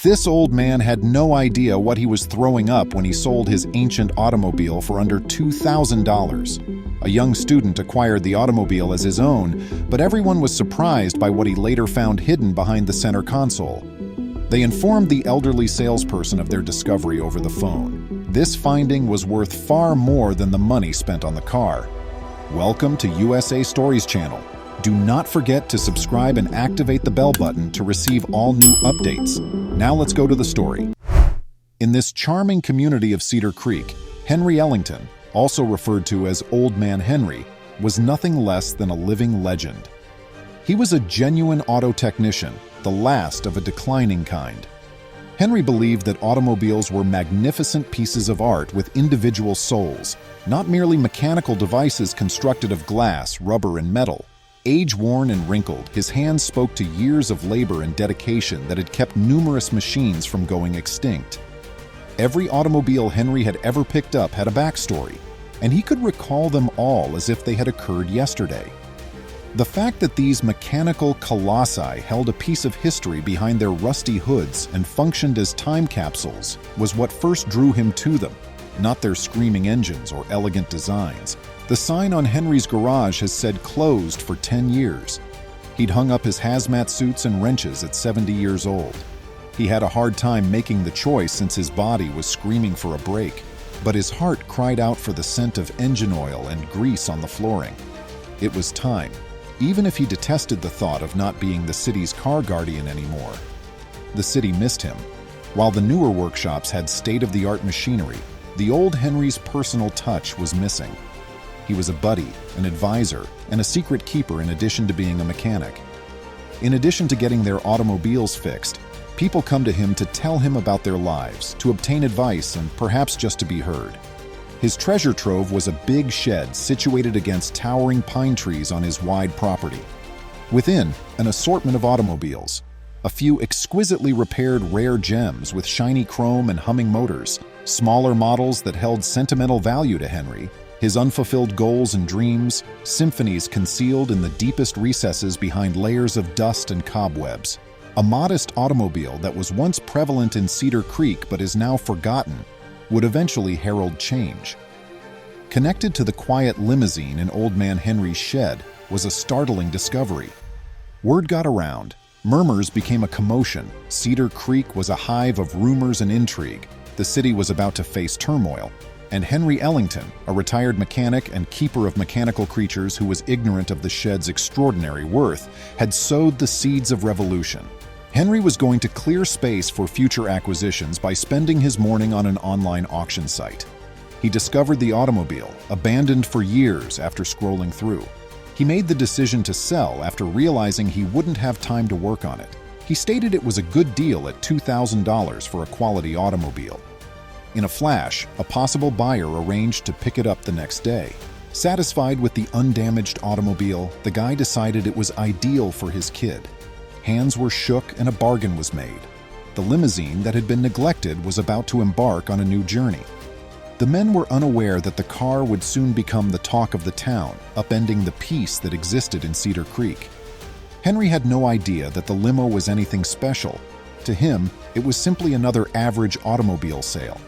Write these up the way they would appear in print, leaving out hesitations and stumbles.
This old man had no idea what he was throwing up when he sold his ancient automobile for under $2,000. A young student acquired the automobile as his own, but everyone was surprised by what he later found hidden behind the center console. They informed the elderly salesperson of their discovery over the phone. This finding was worth far more than the money spent on the car. Welcome to USA Stories Channel. Do not forget to subscribe and activate the bell button to receive all new updates. Now let's go to the story. In this charming community of Cedar Creek, Henry Ellington, also referred to as Old Man Henry, was nothing less than a living legend. He was a genuine auto technician, the last of a declining kind. Henry believed that automobiles were magnificent pieces of art with individual souls, not merely mechanical devices constructed of glass, rubber, and metal. Age-worn and wrinkled, his hands spoke to years of labor and dedication that had kept numerous machines from going extinct. Every automobile Henry had ever picked up had a backstory, and he could recall them all as if they had occurred yesterday. The fact that these mechanical colossi held a piece of history behind their rusty hoods and functioned as time capsules was what first drew him to them, not their screaming engines or elegant designs. The sign on Henry's garage has said closed for 10 years. He'd hung up his hazmat suits and wrenches at 70 years old. He had a hard time making the choice since his body was screaming for a break, but his heart cried out for the scent of engine oil and grease on the flooring. It was time, even if he detested the thought of not being the city's car guardian anymore. The city missed him. While the newer workshops had state-of-the-art machinery, the old Henry's personal touch was missing. He was a buddy, an advisor, and a secret keeper in addition to being a mechanic. In addition to getting their automobiles fixed, people come to him to tell him about their lives, to obtain advice, and perhaps just to be heard. His treasure trove was a big shed situated against towering pine trees on his wide property. Within, an assortment of automobiles, a few exquisitely repaired rare gems with shiny chrome and humming motors, smaller models that held sentimental value to Henry, his unfulfilled goals and dreams, symphonies concealed in the deepest recesses behind layers of dust and cobwebs. A modest automobile that was once prevalent in Cedar Creek but is now forgotten would eventually herald change. Connected to the quiet limousine in Old Man Henry's shed was a startling discovery. Word got around. Murmurs became a commotion. Cedar Creek was a hive of rumors and intrigue. The city was about to face turmoil. And Henry Ellington, a retired mechanic and keeper of mechanical creatures who was ignorant of the shed's extraordinary worth, had sowed the seeds of revolution. Henry was going to clear space for future acquisitions by spending his morning on an online auction site. He discovered the automobile, abandoned for years after scrolling through. He made the decision to sell after realizing he wouldn't have time to work on it. He stated it was a good deal at $2,000 for a quality automobile. In a flash, a possible buyer arranged to pick it up the next day. Satisfied with the undamaged automobile, the guy decided it was ideal for his kid. Hands were shook and a bargain was made. The limousine that had been neglected was about to embark on a new journey. The men were unaware that the car would soon become the talk of the town, upending the peace that existed in Cedar Creek. Henry had no idea that the limo was anything special. To him, it was simply another average automobile sale.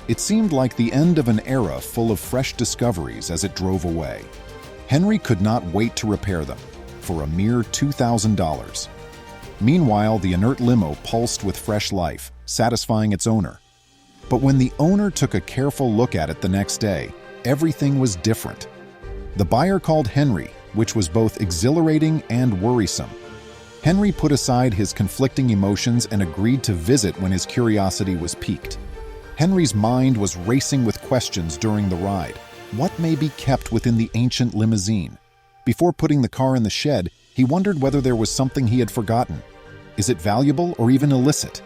It seemed like the end of an era full of fresh discoveries as it drove away. Henry could not wait to repair them, for a mere $2,000. Meanwhile, the inert limo pulsed with fresh life, satisfying its owner. But when the owner took a careful look at it the next day, everything was different. The buyer called Henry, which was both exhilarating and worrisome. Henry put aside his conflicting emotions and agreed to visit when his curiosity was piqued. Henry's mind was racing with questions during the ride. What may be kept within the ancient limousine? Before putting the car in the shed, he wondered whether there was something he had forgotten. Is it valuable or even illicit?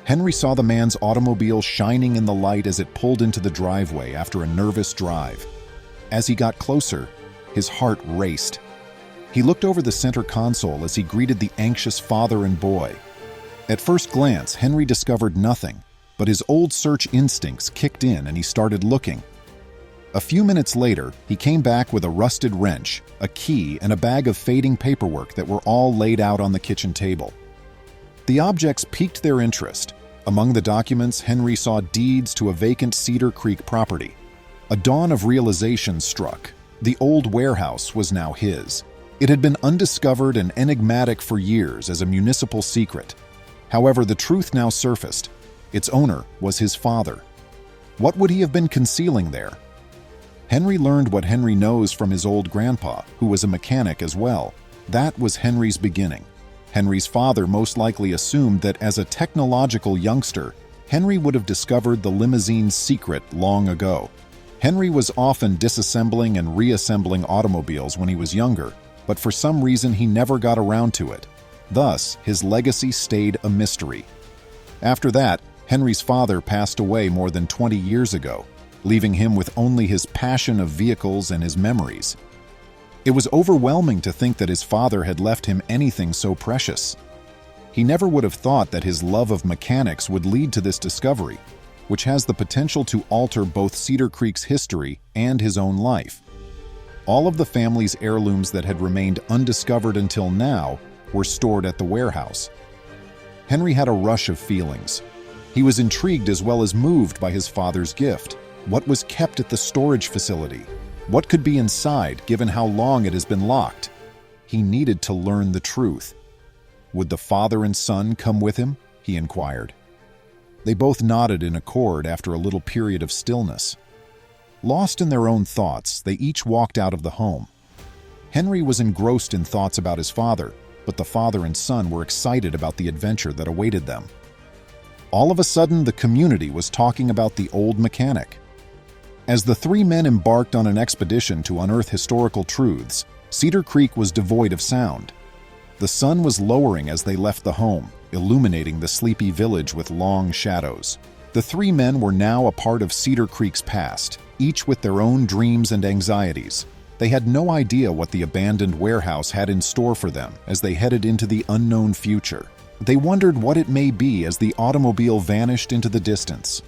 Henry saw the man's automobile shining in the light as it pulled into the driveway after a nervous drive. As he got closer, his heart raced. He looked over the center console as he greeted the anxious father and boy. At first glance, Henry discovered nothing, but his old search instincts kicked in and he started looking. A few minutes later, he came back with a rusted wrench, a key, and a bag of fading paperwork that were all laid out on the kitchen table. The objects piqued their interest. Among the documents, Henry saw deeds to a vacant Cedar Creek property. A dawn of realization struck. The old warehouse was now his. It had been undiscovered and enigmatic for years as a municipal secret. However, the truth now surfaced. Its owner was his father. What would he have been concealing there? Henry learned what Henry knows from his old grandpa, who was a mechanic as well. That was Henry's beginning. Henry's father most likely assumed that as a technological youngster, Henry would have discovered the limousine's secret long ago. Henry was often disassembling and reassembling automobiles when he was younger, but for some reason he never got around to it. Thus, his legacy stayed a mystery. After that, Henry's father passed away more than 20 years ago, leaving him with only his passion of vehicles and his memories. It was overwhelming to think that his father had left him anything so precious. He never would have thought that his love of mechanics would lead to this discovery, which has the potential to alter both Cedar Creek's history and his own life. All of the family's heirlooms that had remained undiscovered until now were stored at the warehouse. Henry had a rush of feelings. He was intrigued as well as moved by his father's gift. What was kept at the storage facility? What could be inside, given how long it has been locked? He needed to learn the truth. Would the father and son come with him? He inquired. They both nodded in accord after a little period of stillness. Lost in their own thoughts, they each walked out of the home. Henry was engrossed in thoughts about his father, but the father and son were excited about the adventure that awaited them. All of a sudden, the community was talking about the old mechanic. As the three men embarked on an expedition to unearth historical truths, Cedar Creek was devoid of sound. The sun was lowering as they left the home, illuminating the sleepy village with long shadows. The three men were now a part of Cedar Creek's past, each with their own dreams and anxieties. They had no idea what the abandoned warehouse had in store for them as they headed into the unknown future. They wondered what it may be as the automobile vanished into the distance.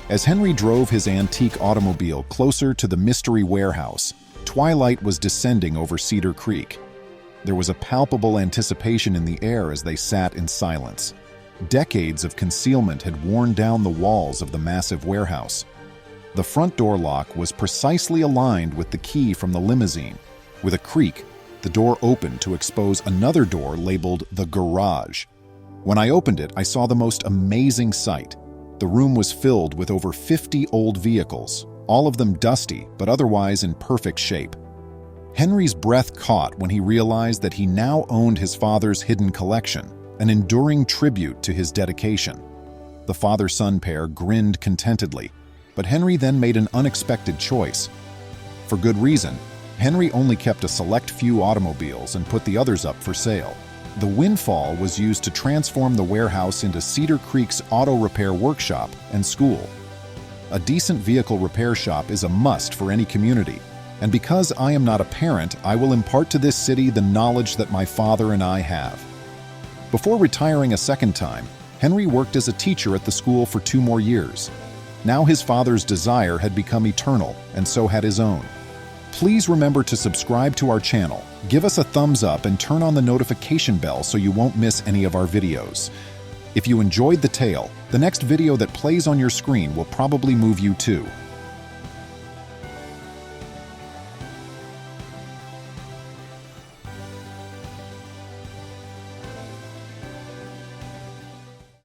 As Henry drove his antique automobile closer to the mystery warehouse, twilight was descending over Cedar Creek. There was a palpable anticipation in the air as they sat in silence. Decades of concealment had worn down the walls of the massive warehouse. The front door lock was precisely aligned with the key from the limousine. With a creak, the door opened to expose another door labeled the garage. When I opened it, I saw the most amazing sight. The room was filled with over 50 old vehicles, all of them dusty but otherwise in perfect shape. Henry's breath caught when he realized that he now owned his father's hidden collection, an enduring tribute to his dedication. The father-son pair grinned contentedly, but Henry then made an unexpected choice. For good reason, Henry only kept a select few automobiles and put the others up for sale. The windfall was used to transform the warehouse into Cedar Creek's auto repair workshop and school. A decent vehicle repair shop is a must for any community, and because I am not a parent, I will impart to this city the knowledge that my father and I have. Before retiring a second time, Henry worked as a teacher at the school for 2 more years. Now his father's desire had become eternal, and so had his own. Please remember to subscribe to our channel, give us a thumbs up, and turn on the notification bell so you won't miss any of our videos. If you enjoyed the tale, the next video that plays on your screen will probably move you too.